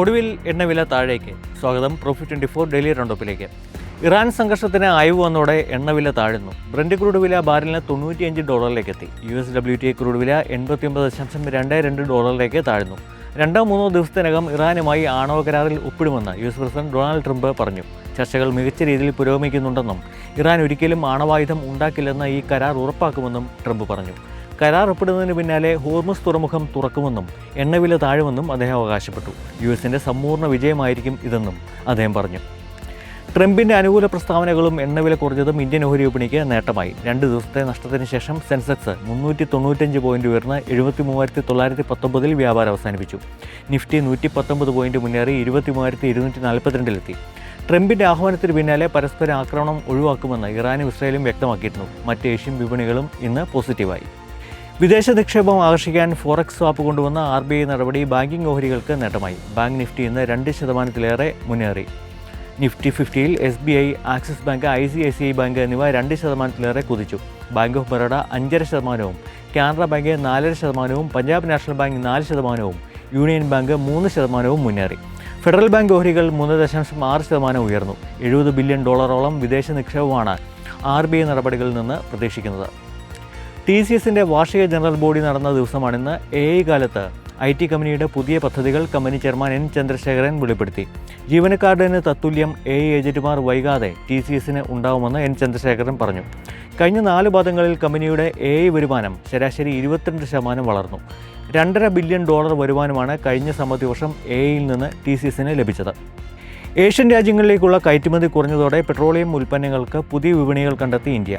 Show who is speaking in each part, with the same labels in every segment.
Speaker 1: ഒടുവിൽ എണ്ണവില താഴേക്ക്. സ്വാഗതം പ്രോഫിറ്റ് 24 ഡെയിലി റൗണ്ടപ്പിലേക്ക്. ഇറാൻ സംഘർഷത്തിന് അയവ് വന്നതോടെ എണ്ണവില താഴുന്നു. ബ്രന്റ് ക്രൂഡ് വില ബാരലിന് $95 എത്തി. USWTI ക്രൂഡ് വില $89.22 താഴ്ന്നു. 2-3 ദിവസത്തിനകം ഇറാനുമായി ആണവ കരാറിൽ ഒപ്പിടുമെന്ന് US പ്രസിഡന്റ് ഡൊണാൾഡ് ട്രംപ് പറഞ്ഞു. ചർച്ചകൾ മികച്ച രീതിയിൽ പുരോഗമിക്കുന്നുണ്ടെന്നും ഇറാൻ ഒരിക്കലും ആണവായുധം ഉണ്ടാക്കില്ലെന്ന് ഈ കരാർ ഉറപ്പാക്കുമെന്നും ട്രംപ് പറഞ്ഞു. കരാർ ഒപ്പിടുന്നതിന് പിന്നാലെ ഹോർമുസ് തുറമുഖം തുറക്കുമെന്നും എണ്ണവില താഴുമെന്നും അദ്ദേഹം അവകാശപ്പെട്ടു. യുഎസിൻ്റെ സമ്പൂർണ്ണ വിജയമായിരിക്കും ഇതെന്നും അദ്ദേഹം പറഞ്ഞു. ട്രംപിൻ്റെ അനുകൂല പ്രസ്താവനകളും എണ്ണവില കുറഞ്ഞതും ഇന്ത്യൻ ഓഹരി വിപണിക്ക് നേട്ടമായി. 2 ദിവസത്തെ നഷ്ടത്തിന് ശേഷം സെൻസെക്സ് 395 പോയിന്റ് ഉയർന്ന് 73,919 വ്യാപാരം അവസാനിപ്പിച്ചു. നിഫ്റ്റി 119 പോയിന്റ് മുന്നേറി 23,242 ട്രംപിൻ്റെ ആഹ്വാനത്തിന് പിന്നാലെ പരസ്പര ആക്രമണം ഒഴിവാക്കുമെന്ന് ഇറാനും ഇസ്രായേലും വ്യക്തമാക്കിയിരുന്നു. മറ്റ് ഏഷ്യൻ വിപണികളും ഇന്ന് പോസിറ്റീവായി. വിദേശ നിക്ഷേപം ആകർഷിക്കാൻ ഫോറക്സ് സ്വാപ്പ് കൊണ്ടുവന്ന RBI നടപടി ബാങ്കിംഗ് ഓഹരികൾക്ക് നേട്ടമായി. ബാങ്ക് നിഫ്റ്റി ഇന്ന് 2% മുന്നേറി. നിഫ്റ്റി 50-ൽ SBI, Axis bank, ICICI bank എന്നിവ 2% കുതിച്ചു. Bank of Baroda 5.5%, Canara bank 4.5%, Punjab national bank 4%, union bank 3% മുന്നേറി. ഫെഡറൽ ബാങ്ക് ഓഹരികൾ 3.6% ഉയർന്നു. $70 ബില്യൺ വിദേശ നിക്ഷേപമാണ് RBI നടപടികളിൽ നിന്ന് പ്രതീക്ഷിക്കുന്നത്. TCSൻ്റെ വാർഷിക ജനറൽ ബോഡി നടന്ന ദിവസമാണിന്ന്. AI കാലത്ത് IT കമ്പനിയുടെ പുതിയ പദ്ധതികൾ കമ്പനി ചെയർമാൻ N ചന്ദ്രശേഖരൻ വെളിപ്പെടുത്തി. ജീവനക്കാരുടെ തത്തുല്യം AI ഏജന്റുമാർ വൈകാതെ TCSന് ഉണ്ടാവുമെന്ന് N ചന്ദ്രശേഖരൻ പറഞ്ഞു. കഴിഞ്ഞ 4 പാദങ്ങളിൽ കമ്പനിയുടെ AI വരുമാനം ശരാശരി 22% വളർന്നു. $2.5 ബില്യൺ വരുമാനമാണ് കഴിഞ്ഞ സാമ്പത്തിക വർഷം AIയിൽ നിന്ന് TCSന് ലഭിച്ചത്. ഏഷ്യൻ രാജ്യങ്ങളിലേക്കുള്ള കയറ്റുമതി കുറഞ്ഞതോടെ പെട്രോളിയം ഉൽപ്പന്നങ്ങൾക്ക് പുതിയ വിപണികൾ കണ്ടെത്തി ഇന്ത്യ.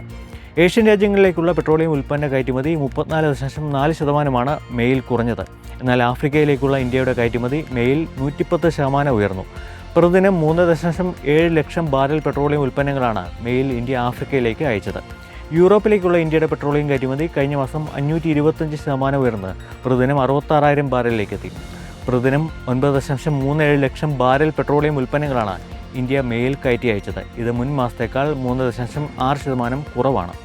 Speaker 1: ഏഷ്യൻ രാജ്യങ്ങളിലേക്കുള്ള പെട്രോളിയം ഉൽപ്പന്ന കയറ്റുമതി 34.4% മേയിൽ കുറഞ്ഞത്. എന്നാൽ ആഫ്രിക്കയിലേക്കുള്ള ഇന്ത്യയുടെ കയറ്റുമതി മേയിൽ 110% ഉയർന്നു. പ്രതിദിനം 3.7 ലക്ഷം ബാരൽ പെട്രോളിയം ഉൽപ്പന്നങ്ങളാണ് മേയിൽ ഇന്ത്യ ആഫ്രിക്കയിലേക്ക് അയച്ചത്. യൂറോപ്പിലേക്കുള്ള ഇന്ത്യയുടെ പെട്രോളിയം കയറ്റുമതി കഴിഞ്ഞ മാസം 525% ഉയർന്ന് പ്രതിദിനം 66,000 ബാരലിലേക്ക് എത്തി. പ്രതിദിനം 9.37 ലക്ഷം ബാരൽ പെട്രോളിയം ഉൽപ്പന്നങ്ങളാണ് ഇന്ത്യ മേയിൽ കയറ്റി അയച്ചത്. ഇത് മുൻ മാസത്തേക്കാൾ 3.6% കുറവാണ്.